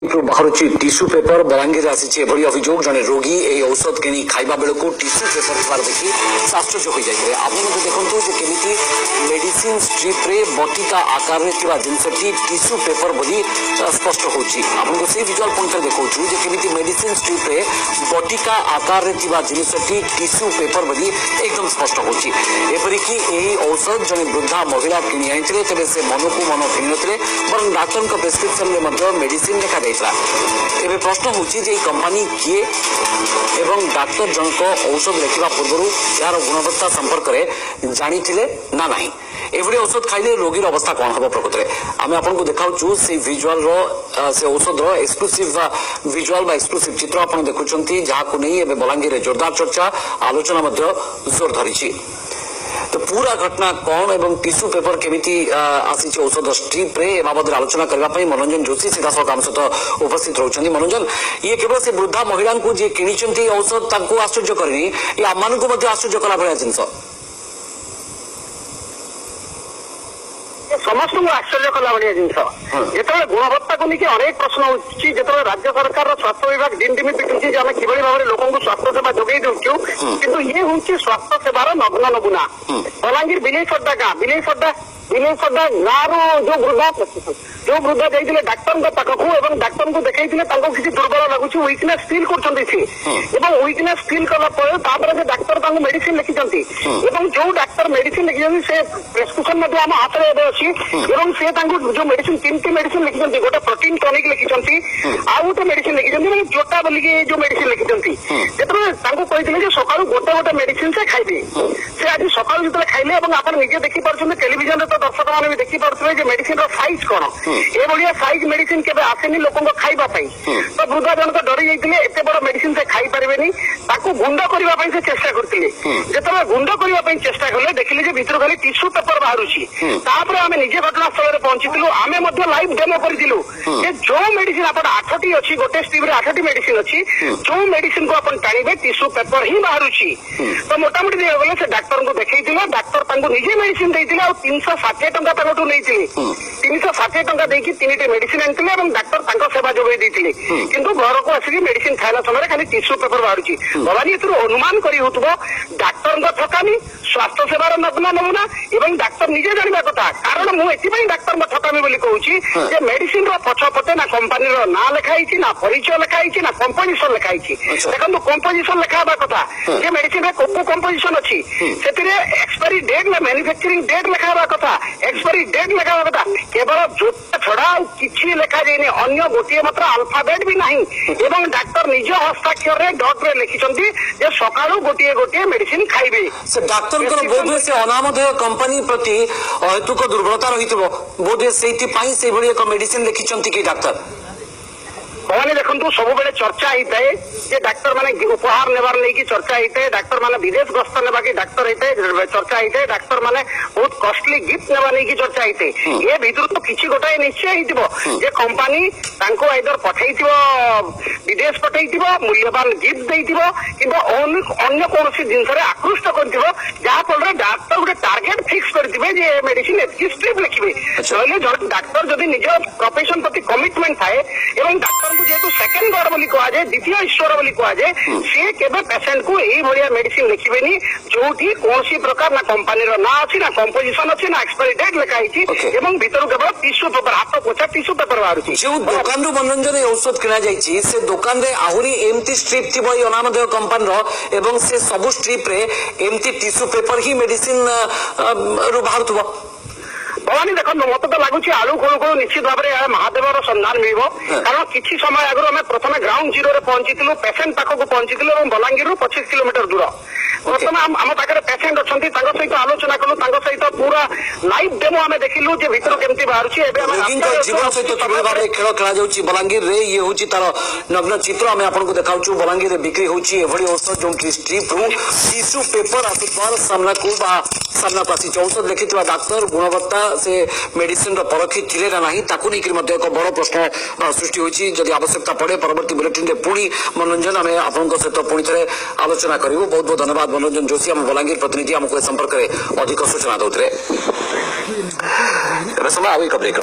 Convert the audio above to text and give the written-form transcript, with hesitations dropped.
बाहर tissue paper Balangir आसी अभियोग जड़े रोगी यही औषध किणी खाइबा बेलू टिश्यू पेपर थार देखी आश्चर्य हो जाए आप देखो केमी मेडिसिन स्ट्रिप रे बटिका आकार जिनसटी टिश्यू पेपर बोली स्पष्ट होगी से विजुआल पुणी देखा केमी मेडिसिन स्ट्रिप रे बटिका आकार जिनसटी टिश्यू पेपर बोली एकदम स्पष्ट होपरिक यही औषध जड़े वृद्धा महिला किणी आनी तेज से मन को मन किणी नी बर डाक्तर प्रेस्क्रिप्शन मेडिसिन देखा एवं प्रश्न होची जे कंपनी किए एवं डाक्तर जनक औषध लेखा पूर्व यार गुणवत्ता संपर्क में जानी ना नहीं एभली औषध खाइले रोगी अवस्था कौन हम प्रकृत में आम आपको देखाऊँ से विजुआल से औषध एक्सक्लूसिव विजुआल एक्सक्लूसिव चित्र आप देखुं जहाँ नहीं एवं बलांगीर में जोरदार चर्चा आलोचना जोर धरी तो पूरा घटना कौन एवं टिश्यू पेपर केमिति आसी औषध स्ट्रिप रे बाबद आलोचना करने मनोरंजन जोशी सीधा सह आम सहित उपस्थित रहउछन्ती। मनोरंजन ये केवल से वृद्धा महिला को जी किणी औषध तांको आश्चर्य करनी ये आम आश्चर्य कला भाया जिनस समस्त आश्चर्य कला भाया जिन जो गुणवत्ता को लेकिन अनेक प्रश्न हो राज्य सरकार स्वास्थ्य विभाग दिन दिन पिटुची आम कि भाव में लोक स्वास्थ्य सेवा जोगे दूचु किंतु ये हूँ स्वास्थ्य सेवार नग्न नमूना। बलांगीर बिलेईफड्डा गाँ बिलेईफड्डा गाँव जो वृद्धा जाइए डाक्तर पाखक एवं डाक्तर को देखते किसी दुर्बल लगुच वीकनेस फिल कर वीकनेस फिल कलापर डाक्तर मेडिसिन लिखिं जो डाक्तर मेडिसिन लिखिं से प्रेस्क्रिप्शन आम हाथ में अच्छी से जो मेडिसिन तीन मेडिसिन लिखिं गोटे प्रोटीन टॉनिक लिखिं आउ गोटे मेडिसिन लिखिं जोटा बोलिकी जो मेडिसिन लिखिं कहते सकाल गोटे गोटे मेडिसिन से खाइबे से आज सकाल जो खाइले आप निजे देखिपे टेलीविजन दर्शक मैंने भी देखिपे मेडिसिन साइज कौन ये साइज मेडिसिन के आसेनी लोक खाइबापी तो वृद्धा जनक डरी जाते एत बड़ मेडिसिन से खाई पारे गुंड करने से चेष्टा करते जो गुंड करने चेष्टा कले देखिले भर खाली टिश्यू पेपर बाहर आम निजे घटनास्थल में पहुंची आम लाइव डेमो करूँ जो मेडिसिन आप 8टी अच्छी गोटे स्ट्रिप रे 8टी मेडिसिन अच्छी जो मेडिसिन को आप टाणिबे टिश्यू पेपर ही बाहर तो मोटामोटी गले से डाक्तर को देखते डाक्तर निजे मेडिसिन देते 360 टंका नहीं 360 टंका देकी 3टी मेडिसिन आनी डाक्तर सेवा जोगे किंतु घर को आसिक मेडिसिन खाइला समय खाली टिश्यू पेपर बाहर भवानी अनुमान कर डाक्तर ठकामी स्वास्थ्य सेवार नग्न नमूना एवं डाक्तर निजे जानवा कथा कारण मुझे डाक्तर ठकामी बोली कहूँ मेडिसिन पछपटे ना कंपानी ना लिखाई ना परिचय लिखाई ना कंपोजिशन लिखाई देखो कंपोजिशन लिखा कथा जे मेडिसिन को कंपोजिशन अच्छी से एक्सपायरी डेट मैन्युफैक्चरिंग डेट लिखा कथा एक्सपायरी डेट लिखा कथा केवल जोता छड़ा किसी लिखा जाए अन्य गोटे मात्र अल्फाबेट भी नहीं एवं डाक्तर निज हस्ताक्षर रे डॉट रे लिखिं सका गोटे गोटे मेडिसिन खाइबे डाक्तर बोधे से अनामधेय कंपनी प्रति अहेतुक दुर्बलता रही बोधे से एक मेडिसिन लिखिं कि डाक्तर भवानी देखो सब बेले चर्चा होता है डाक्तर माने उपहार नेबार नहीं चर्चा होता है डाक्तर माने विदेश गस्त नेबा की डाक्तर होता है चर्चा होता है डाक्तर माने बहुत कॉस्टली गिफ्ट नेबा नहीं चर्चा होता है ये भीतर तो किसी गोटाए निश्चय हो कंपनी आइदर पठे विदेश पठे मूल्यवान गिफ्ट देथिबो किंबा अन्य कौन जिनस आकृष्ट कर डाक्तर गोटे टार्गेट फिक्स करेंगे जे मेडिसिन एतकी स्ट्रिप लिखे नहले डाक्तर जदि निज प्रोफेशन प्रति कमिटमेंट थाए एवं डाक्तर जेहेतु सेकेंड गॉड बोली कह जाए द्वितीय ईश्वर बोली कह जाए सी केवल पेसेंट को यही भाया मेडिसिन लिखिबेनी जोठी कौन प्रकार ना कंपनी ना अच्छी ना कंपोजिशन अच्छी ना एक्सपायरी डेट लिखाई एवं भीतर केवल टिश्यू पेपर हाथ पोछा टिश्यू पेपर बाहर जो दुकान मनोरंजन औषध किना जाइछि से दुकान रे आहुरी एमती स्ट्रिप थी अनामधेय कंपनी एवं से सबु स्ट्रिप रे एमती टिश्यू पेपर ही मेडिसिन रु बाहर थुबो भवानी देखो मत तो लगुच आलू खोलू खोलू निश्चित भाव में महादेवर संधान मिल कारण किसी समय आगु आम प्रथम ग्राउंड जीरो रे पहुंची पेसेंट पाखक पहुंची बलांगीर 25 किलोमीटर दूर बर्तमान आम पाखे पेसेंट अच्छा सहित आलोचना कलु सहित पूरा लाइव डेमो आम देखिलु भीतर केमती बाहर जीवन सहित खेल खेला जाऊँगी बलांगीर रे ये हूँ तार नग्न चित्र आम आपको देखाऊँ बलांगीर में बिक्री होती औषध जो स्ट्रिप रु टिश्यू पेपर आसुवर सामना को आसी औषध लिखि डाक्तर गुणवत्ता से मेडिसिन परखी थिले ना नहीं ताकू नहीं एक बड़ प्रश्न सृष्टि होती जदि आवश्यकता पड़े परवर्ती बुलेटिन पुणी मनोरंजन आम आप सहित पुणी थे आलोचना करूँ। बहुत बहुत धन्यवाद मनोरंजन जोशी आम बलांगीर प्रतिनिधि आमको संपर्क में अधिक सूचना दौरे समय आगे ब्रेक।